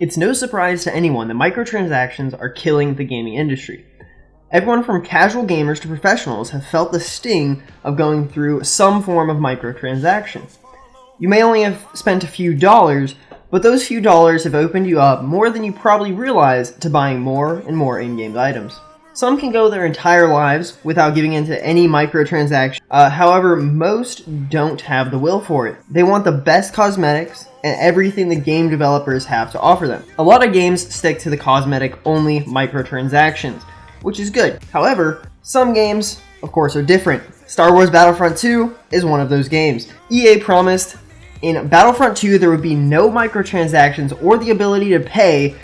It's no surprise to anyone that microtransactions are killing the gaming industry. Everyone from casual gamers to professionals have felt the sting of going through some form of microtransactions. You may only have spent a few dollars, but those few dollars have opened you up more than you probably realize to buying more and more in-game items. Some can go their entire lives without giving into any microtransaction. However, most don't have the will for it. They want the best cosmetics and everything the game developers have to offer them. A lot of games stick to the cosmetic-only microtransactions, which is good. However, some games, of course, are different. Star Wars Battlefront 2 is one of those games. EA promised in Battlefront 2 there would be no microtransactions or the ability to pay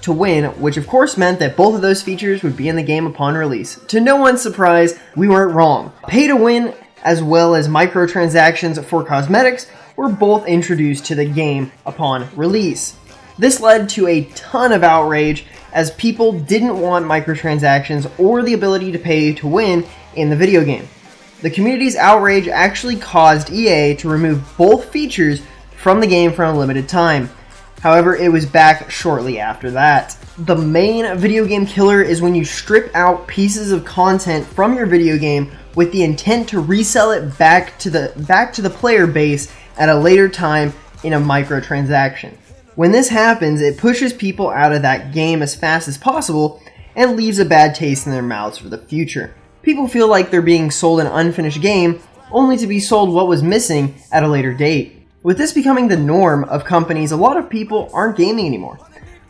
to win, which of course meant that both of those features would be in the game upon release. To no one's surprise, we weren't wrong. Pay to win as well as microtransactions for cosmetics were both introduced to the game upon release. This led to a ton of outrage as people didn't want microtransactions or the ability to pay to win in the video game. The community's outrage actually caused EA to remove both features from the game for a limited time. However, it was back shortly after that. The main video game killer is when you strip out pieces of content from your video game with the intent to resell it back to the player base at a later time in a microtransaction. When this happens, it pushes people out of that game as fast as possible and leaves a bad taste in their mouths for the future. People feel like they're being sold an unfinished game only to be sold what was missing at a later date. With this becoming the norm of companies, a lot of people aren't gaming anymore.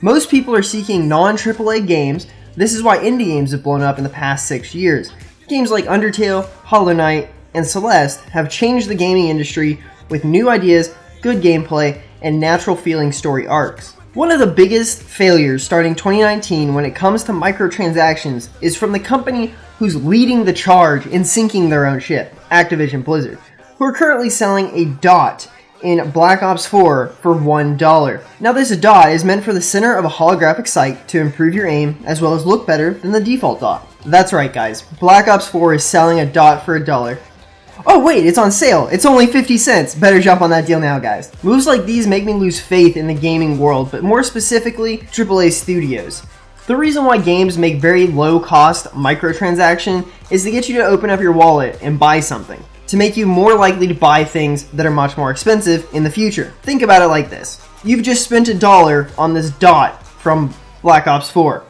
Most people are seeking non-AAA games. This is why indie games have blown up in the past 6 years. Games like Undertale, Hollow Knight, and Celeste have changed the gaming industry with new ideas, good gameplay, and natural feeling story arcs. One of the biggest failures starting 2019 when it comes to microtransactions is from the company who's leading the charge in sinking their own ship, Activision Blizzard, who are currently selling a dot in Black Ops 4 for $1. Now this dot is meant for the center of a holographic sight to improve your aim as well as look better than the default dot. That's right guys, Black Ops 4 is selling a dot for $1. Oh wait, it's on sale, it's only 50 cents, better jump on that deal now guys. Moves like these make me lose faith in the gaming world, but more specifically, AAA studios. The reason why games make very low cost microtransaction is to get you to open up your wallet and buy something, to make you more likely to buy things that are much more expensive in the future. Think about it like this. You've just spent $1 on this dot from Black Ops 4.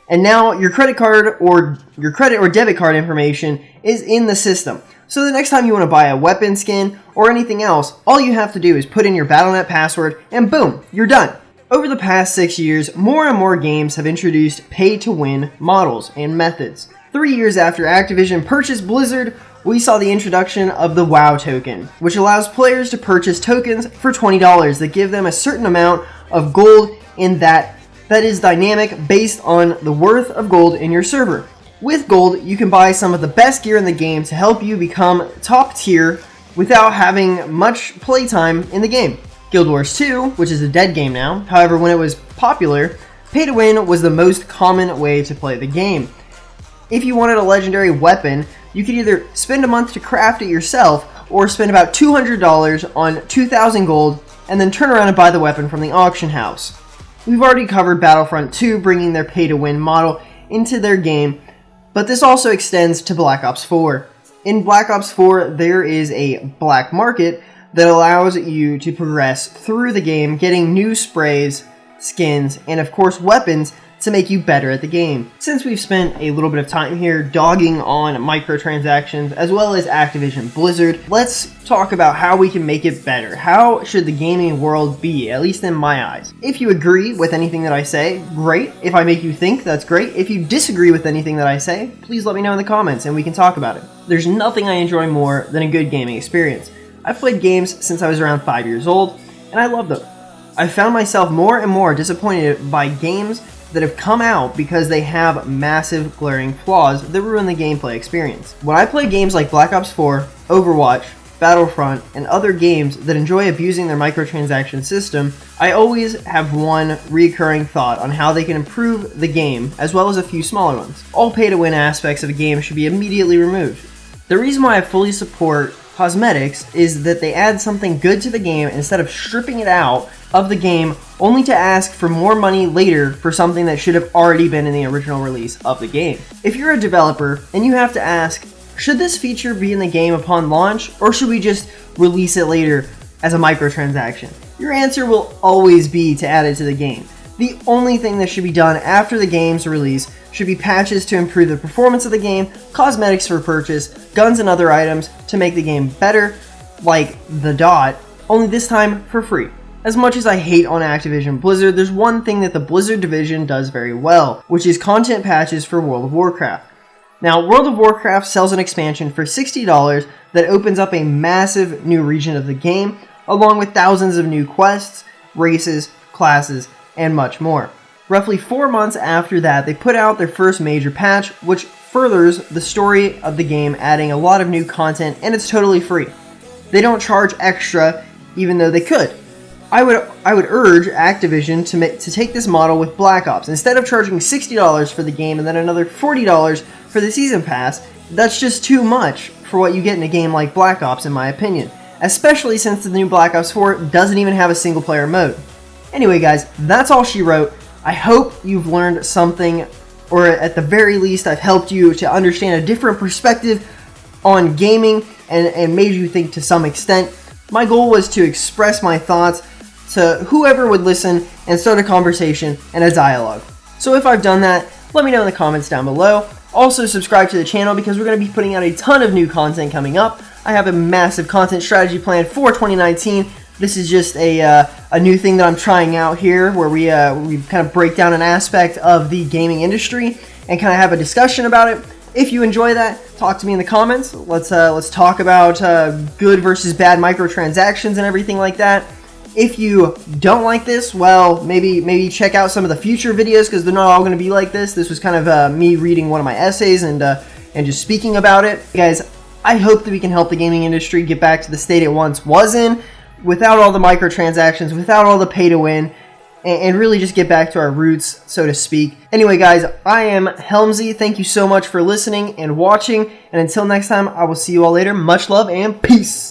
And now your credit or debit card information is in the system. So the next time you want to buy a weapon skin or anything else, all you have to do is put in your Battle.net password and boom, you're done. Over the past 6 years, more and more games have introduced pay-to-win models and methods. 3 years after Activision purchased Blizzard, we saw the introduction of the WoW token, which allows players to purchase tokens for $20 that give them a certain amount of gold in that is dynamic based on the worth of gold in your server. With gold, you can buy some of the best gear in the game to help you become top tier without having much playtime in the game. Guild Wars 2, which is a dead game now, however when it was popular, pay to win was the most common way to play the game. If you wanted a legendary weapon, you could either spend a month to craft it yourself or spend about $200 on 2,000 gold and then turn around and buy the weapon from the auction house. We've already covered Battlefront 2 bringing their pay-to-win model into their game, but this also extends to Black Ops 4. In Black Ops 4, there is a black market that allows you to progress through the game, getting new sprays, skins, and of course weapons to make you better at the game. Since we've spent a little bit of time here dogging on microtransactions as well as Activision Blizzard, let's talk about how we can make it better. How should the gaming world be, at least in my eyes? If you agree with anything that I say, great. If I make you think, that's great. If you disagree with anything that I say, please let me know in the comments and we can talk about it. There's nothing I enjoy more than a good gaming experience. I've played games since I was around 5 years old, and I love them. I found myself more and more disappointed by games that have come out because they have massive glaring flaws that ruin the gameplay experience. When I play games like Black Ops 4, Overwatch, Battlefront, and other games that enjoy abusing their microtransaction system, I always have one recurring thought on how they can improve the game, as well as a few smaller ones. All pay-to-win aspects of a game should be immediately removed. The reason why I fully support cosmetics is that they add something good to the game instead of stripping it out of the game only to ask for more money later for something that should have already been in the original release of the game. If you're a developer and you have to ask, should this feature be in the game upon launch, or should we just release it later as a microtransaction? Your answer will always be to add it to the game. The only thing that should be done after the game's release should be patches to improve the performance of the game, cosmetics for purchase, guns and other items to make the game better, like the DOT, only this time for free. As much as I hate on Activision Blizzard, there's one thing that the Blizzard division does very well, which is content patches for World of Warcraft. Now, World of Warcraft sells an expansion for $60 that opens up a massive new region of the game, along with thousands of new quests, races, classes, and much more. Roughly 4 months after that, they put out their first major patch, which furthers the story of the game, adding a lot of new content, and it's totally free. They don't charge extra, even though they could. I would urge Activision to take this model with Black Ops. Instead of charging $60 for the game and then another $40 for the season pass, that's just too much for what you get in a game like Black Ops, in my opinion. Especially since the new Black Ops 4 doesn't even have a single player mode. Anyway guys, that's all she wrote. I hope you've learned something, or at the very least I've helped you to understand a different perspective on gaming and made you think to some extent. My goal was to express my thoughts to whoever would listen and start a conversation and a dialogue. So if I've done that, let me know in the comments down below. Also subscribe to the channel because we're going to be putting out a ton of new content coming up. I have a massive content strategy plan for 2019. This is just a new thing that I'm trying out here, where we kind of break down an aspect of the gaming industry and kind of have a discussion about it. If you enjoy that, talk to me in the comments. Let's talk about good versus bad microtransactions and everything like that. If you don't like this, well, maybe check out some of the future videos, because they're not all going to be like this. This was kind of me reading one of my essays and just speaking about it. Guys, I hope that we can help the gaming industry get back to the state it once was in, without all the microtransactions, without all the pay to win, and really just get back to our roots, so to speak. Anyway guys, I am Helmsy. Thank you so much for listening and watching, and until next time, I will see you all later. Much love and peace!